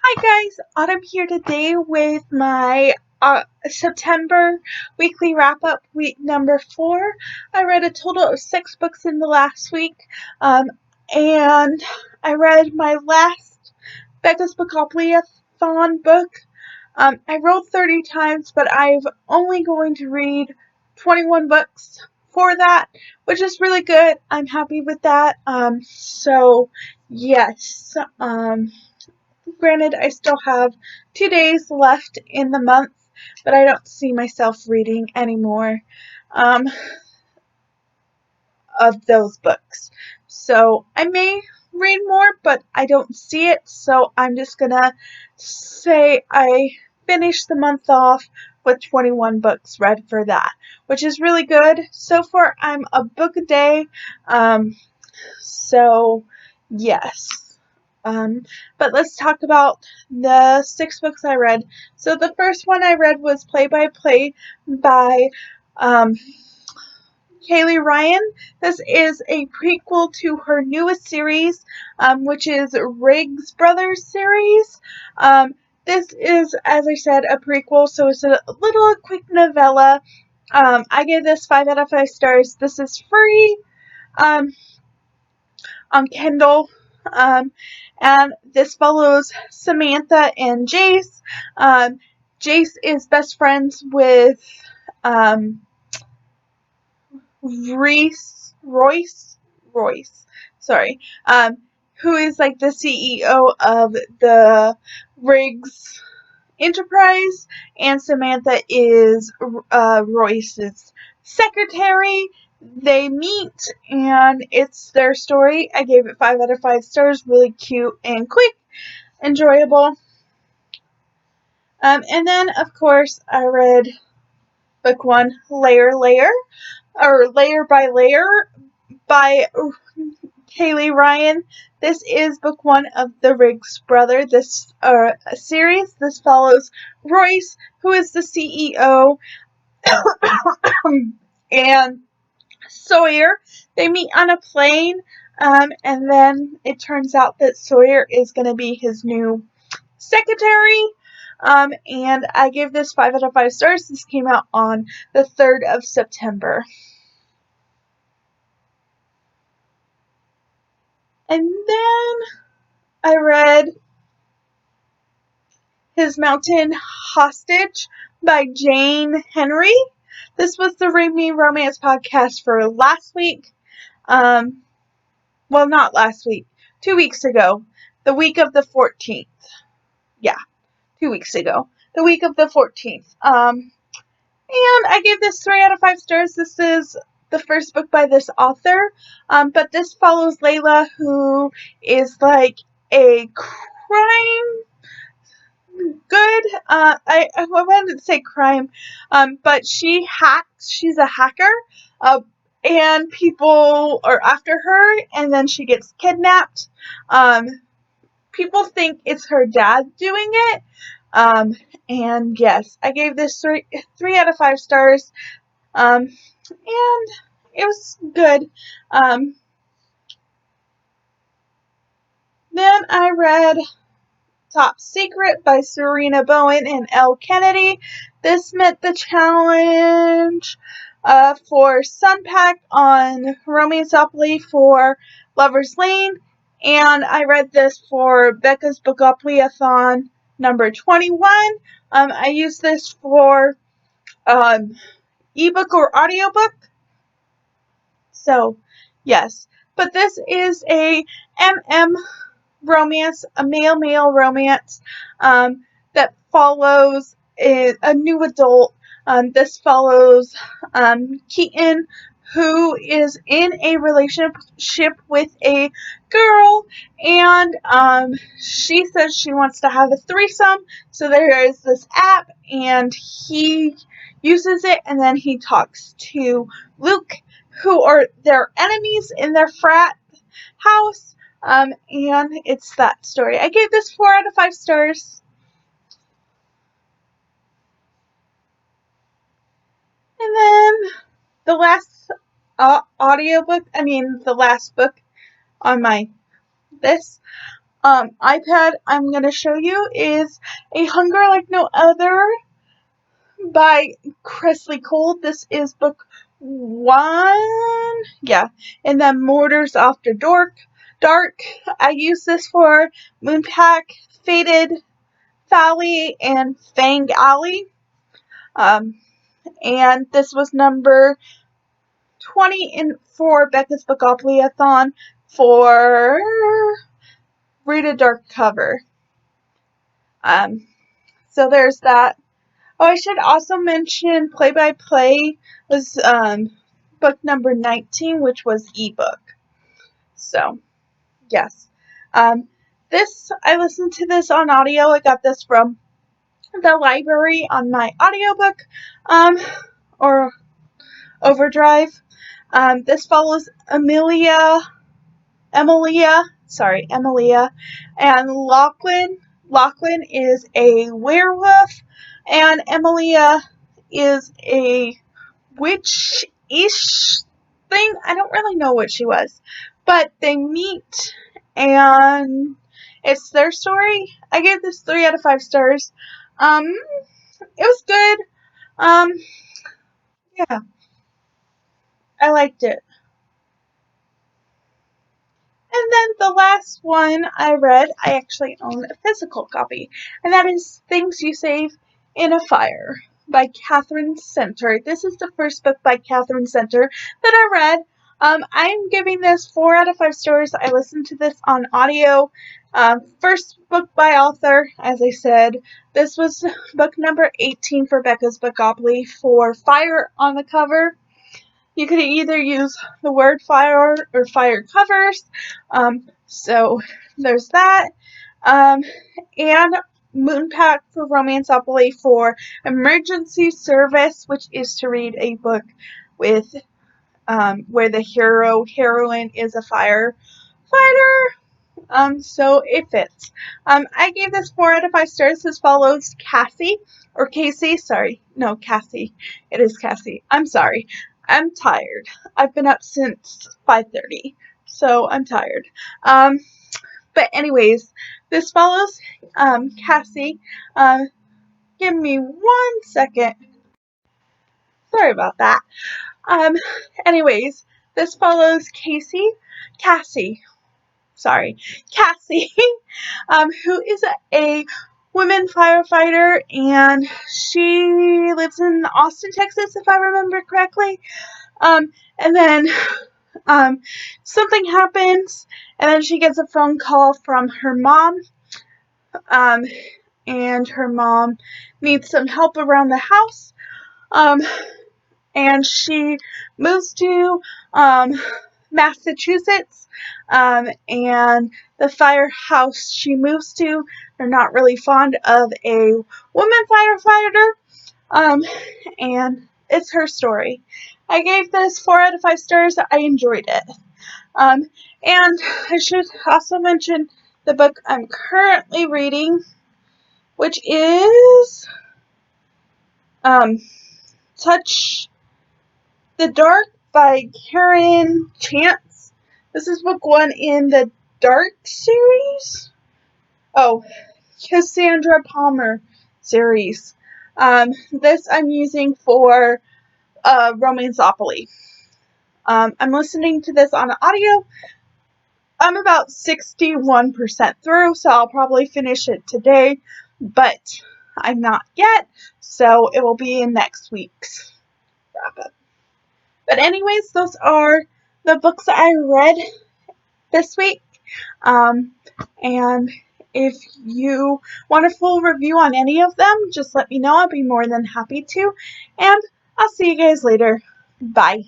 Hi guys, Autumn here today with my September weekly wrap-up, week number 4. I read a total of 6 books in the last week, and I read my last Becca's Bookopoly-a-thon book. I rolled 30 times, but I'm only going to read 21 books for that, which is really good. I'm happy with that. So yes. Granted, I still have 2 days left in the month, but I don't see myself reading any more of those books. So I may read more, but I don't see it, so I'm just gonna say I finished the month off with 21 books read for that, which is really good. So far, I'm a book a day, so yes. But let's talk about the 6 books I read. So the first one I read was Play by Play by Kaylee Ryan. This is a prequel to her newest series, which is Riggs Brothers series. This is, as I said, a prequel, so it's a little quick novella. I gave this 5 out of 5 stars. This is free on Kindle. And this follows Samantha and Jace. Jace is best friends with Royce, sorry, who is like the CEO of the Riggs Enterprise, and Samantha is Royce's secretary. They meet, and it's their story. I gave it 5 out of 5 stars. Really cute and quick, enjoyable. And then, of course, I read book 1, Layer by Layer by Kaylee Ryan. This is book 1 of the Riggs brother. This series. This follows Royce, who is the CEO, and Sawyer. They meet on a plane, and then it turns out that Sawyer is going to be his new secretary. And I give this 5 out of 5 stars. This came out on the 3rd of September. And then I read His Mountain Hostage by Jane Henry. This was the Read Me Romance podcast for last week. Well, not last week. 2 weeks ago. The week of the 14th. Yeah, 2 weeks ago. The week of the 14th. And I gave this 3 out of 5 stars. This is the first book by this author. But this follows Layla, who is like a crime good. I wanted to say crime, but she hacks. She's a hacker, and people are after her, and then she gets kidnapped. People think it's her dad doing it. And yes, I gave this 3 out of 5 stars. And it was good. Then I read Top Secret by Serena Bowen and Elle Kennedy. This met the challenge for Sunpack on Romanceopoly for Lover's Lane, and I read this for Becca's Bookopoly-a-thon number 21. I used this for ebook or audiobook. So, yes. But this is a romance, a male romance, that follows a new adult. This follows Keaton, who is in a relationship with a girl, and she says she wants to have a threesome. So there is this app, and he uses it, and then he talks to Luke, who are their enemies in their frat house. And it's that story. I gave this 4 out of 5 stars. And then the last the last book on my this iPad I'm going to show you is A Hunger Like No Other by Kresley Cole. This is book 1. Yeah. And then Mortars After Dark. I use this for Moonpack, Fated Valley, and Fang Alley. And this was number 20 for Becca's Bookopoly-a-thon for Read a Dark Cover. So there's that. Oh, I should also mention Play by Play was book number 19, which was ebook. So, yes. This, I listened to this on audio. I got this from the library on my audiobook, or Overdrive. This follows Emilia, and Lachlan. Lachlan is a werewolf, and Emilia is a witch-ish thing. I don't really know what she was, but they meet, and it's their story. I gave this 3 out of 5 stars. It was good. Yeah, I liked it. And then the last one I read, I actually own a physical copy, and that is Things You Save in a Fire by Catherine Center. This is the first book by Catherine Center that I read. I'm giving this 4 out of 5 stars. I listened to this on audio. First book by author, as I said. This was book number 18 for Becca's Bookopoly for Fire on the cover. You could either use the word fire or fire covers. So there's that. And Moonpack for Romanceopoly for emergency service, which is to read a book with where the heroine is a firefighter. So it fits. I gave this 4 out of 5 stars as follows. Cassie. It is Cassie. I'm sorry. I'm tired. I've been up since 5:30, so I'm tired. But anyways, this follows Cassie. Give me 1 second. Sorry about that. Anyways, this follows Cassie, who is a woman firefighter, and she lives in Austin, Texas, if I remember correctly. And then something happens, and then she gets a phone call from her mom, and her mom needs some help around the house, and she moves to Massachusetts, and the firehouse she moves to, they're not really fond of a woman firefighter, and it's her story. I gave this 4 out of 5 stars. I enjoyed it. And I should also mention the book I'm currently reading, which is Touch the Dark by Karen Chance. This is book 1 in the Dark series. Oh, Cassandra Palmer series. This I'm using for Romanceopoly. I'm listening to this on audio. I'm about 61% through, so I'll probably finish it today, but I'm not yet, so it will be in next week's wrap-up. But anyways, those are the books that I read this week, and if you want a full review on any of them, just let me know. I'll be more than happy to, and I'll see you guys later. Bye.